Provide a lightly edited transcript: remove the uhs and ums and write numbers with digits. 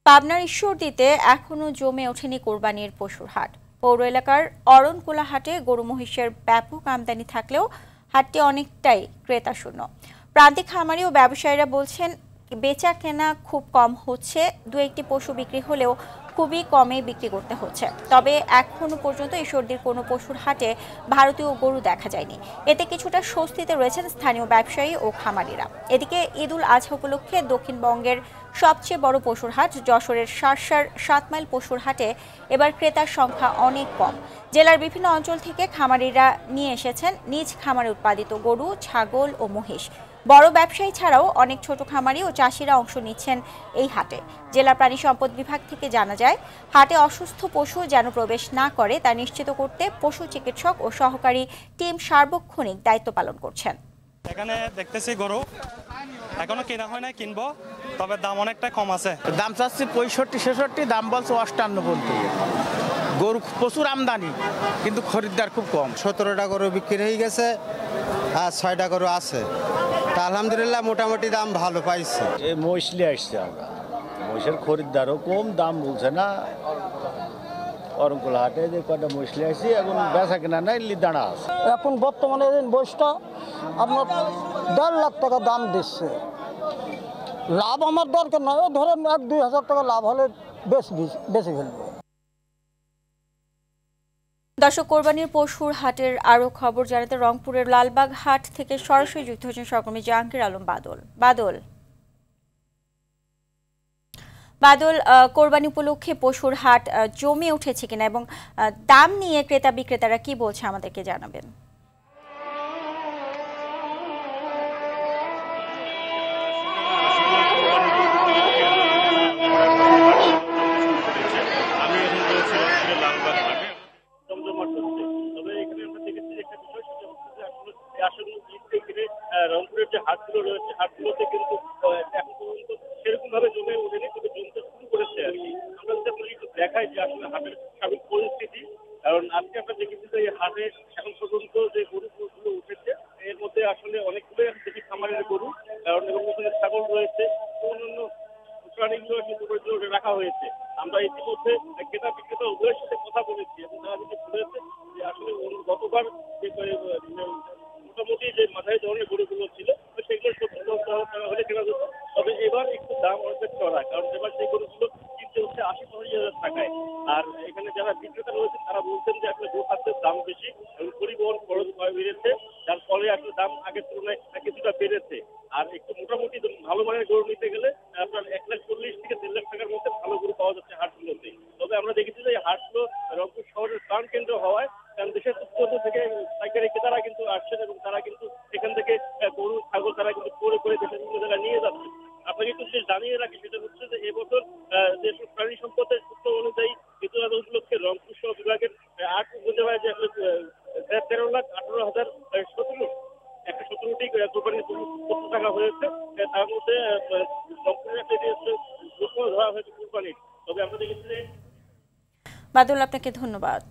পাবনার ঈশ্বরদীতে এখনো জমে ওঠেনি কোরবানির পশুর হাট। পৌর এলাকার অরণকুলা হাটে গরু মহিষের ব্যাপক আমদানি থাকলেও হাটটি অনেকটাই ক্রেতা শূন্য। প্রান্তিক খামারি ও ব্যবসায়ীরা বলছেন বেচা কেনা খুব কম হচ্ছে, দু একটি পশু বিক্রি হলেও খুবই কমে বিক্রি করতে হচ্ছে। তবে এখনো পর্যন্ত ঈশ্বরদীর কোনো পশুর হাটে ভারতীয় গরু দেখা যায়নি। এতে কিছুটা স্বস্তিতে রয়েছেন স্থানীয় ব্যবসায়ী ও খামারিরা। এদিকে ঈদুল আজহা উপলক্ষে দক্ষিণবঙ্গের সবচেয়ে বড় পশুর হাট যশোরের শার্শার 7 মাইল পশুর হাটে এবার ক্রেতার সংখ্যা অনেক কম। জেলার বিভিন্ন অঞ্চল থেকে খামারিরা নিয়ে এসেছেন নিজ খামারে উৎপাদিত গরু, ছাগল ও মহিষ। বড় ব্যবসায়ী ছাড়াও অনেক ছোট খামারি ও চাষিরা অংশ নিচ্ছেন এই হাটে। জেলা প্রাণী সম্পদ বিভাগ থেকে জানা যায়, হাটে অসুস্থ পশু যেন প্রবেশ না করে তা নিশ্চিত করতে পশু চিকিৎসক ও সহকারী টিম সার্বক্ষণিক দায়িত্ব পালন করছেন। এখানে দেখতেছি গরু এখনো কেনা হয় না, কিনবো, তবে দাম অনেকটা কম আছে। দাম চাচ্ছি 65-66, দাম বলছে 58 পর্যন্ত। গরু প্রচুর আমদানি, কিন্তু খরিদ্দার খুব কম। 17টা গরু বিক্রি হয়ে গেছে আর 6টা গরু আছে। তা আলহামদুলিল্লাহ মোটামুটি দাম ভালো পাইছে। এই মহিষলি আসছে, আমরা মহিষের খরিদ্দারও কম, দাম বলছে না। অরণকুলা হাটে যে কটা মহিষলি আসছে, এখন বেচা কেনা নাই, দাঁড়া আছে। এখন বর্তমানে বয়সটা আপনার 1.5 লাখ টাকা দাম দিচ্ছে। লাভ আমার দরকার নয়, ধরেন 1-2 হাজার টাকা লাভ হলে বেশি ফেলবো। দর্শক, কোরবানির পশুর হাটের আরো খবর জানাতে রংপুরের লালবাগ হাট থেকে সরাসরি যুক্ত হচ্ছেন সহকর্মী জাহাঙ্গীর আলম বাদল। কোরবানি উপলক্ষে পশুর হাট জমে উঠেছে কিনা এবং দাম নিয়ে ক্রেতা বিক্রেতারা কি বলছে আমাদেরকে জানাবেন। রংপুরের যে হাটগুলো রয়েছে, হাটগুলোতে কিন্তু এখন পর্যন্ত সেরকম ভাবে জমে ওঠেনি, তবে জমতে শুরু করেছে আর কি। আমরা যদি আপনাকে একটু দেখাই যে আসলে হাটের স্বাভাবিক পরিস্থিতি, কারণ আজকে আমরা দেখেছি যে এই হাটে এখন পর্যন্ত যে গরুগুলো উঠেছে এর মধ্যে আসলে অনেকগুলোই দেখি খামারের গরু, কারণ এবং ওখানে ছাগল রয়েছে, অন্যান্য প্রাণীগুলো কিন্তু রাখা হয়েছে। আমরা ইতিমধ্যে ক্রেতা বিক্রেতা উভয়ের সাথে কথা বলেছি এবং তারা কিন্তু বলেছে যে আসলে গতবার মোটামুটি যে মাথায় ধরনের গরুগুলো ছিল সেগুলো 70,000 টাকা হলে কেনা যেত, তবে এবার একটু দাম অনেক চড়া, কারণ এবার সেই গরুগুলো কিনতে হচ্ছে 80-85 হাজার টাকায়। আর এখানে যারা বিক্রেতা রয়েছেন তারা বলছেন যে আসলে গরু খাদ্যের দাম বেশি এবং পরিবহন খরচ বেড়েছে, যার ফলে আসলে দাম আগের তুলনায় কিছুটা বেড়েছে। আর একটু মোটামুটি ভালো মানের গরু নিতে গেলে আপনার 1,40,000 থেকে 1.5 লাখ টাকার মধ্যে ভালো গরু পাওয়া যাচ্ছে হাটগুলোতে। তবে আমরা দেখেছি যে এই হাটগুলো রংপুর শহরের প্রাণ কেন্দ্র হওয়ায় কারণ দেশের উত্তর থেকে পাইকারি ক্রেতারা কিন্তু আসছেন এবং তারা কিন্তু এখান থেকে গরু ছাগল তারা কিন্তু করে দেশের বিভিন্ন জায়গায় নিয়ে যাচ্ছে। আপনাকে একটু জানিয়ে রাখি, সেটা হচ্ছে যে এবছর দেশের প্রাণী সম্পদের সূত্র অনুযায়ী ঈদুল আজহা উপলক্ষে রংপুর শহর বিভাগের 8 উপজেলায় যে 13,18,017টি কোরবানির পশু টাকা হয়েছে, তার মধ্যে রংপুরের একটা ধরা হয়েছে কোরবানির। তবে আমরা দেখেছি বাদল, আপনাকে ধন্যবাদ।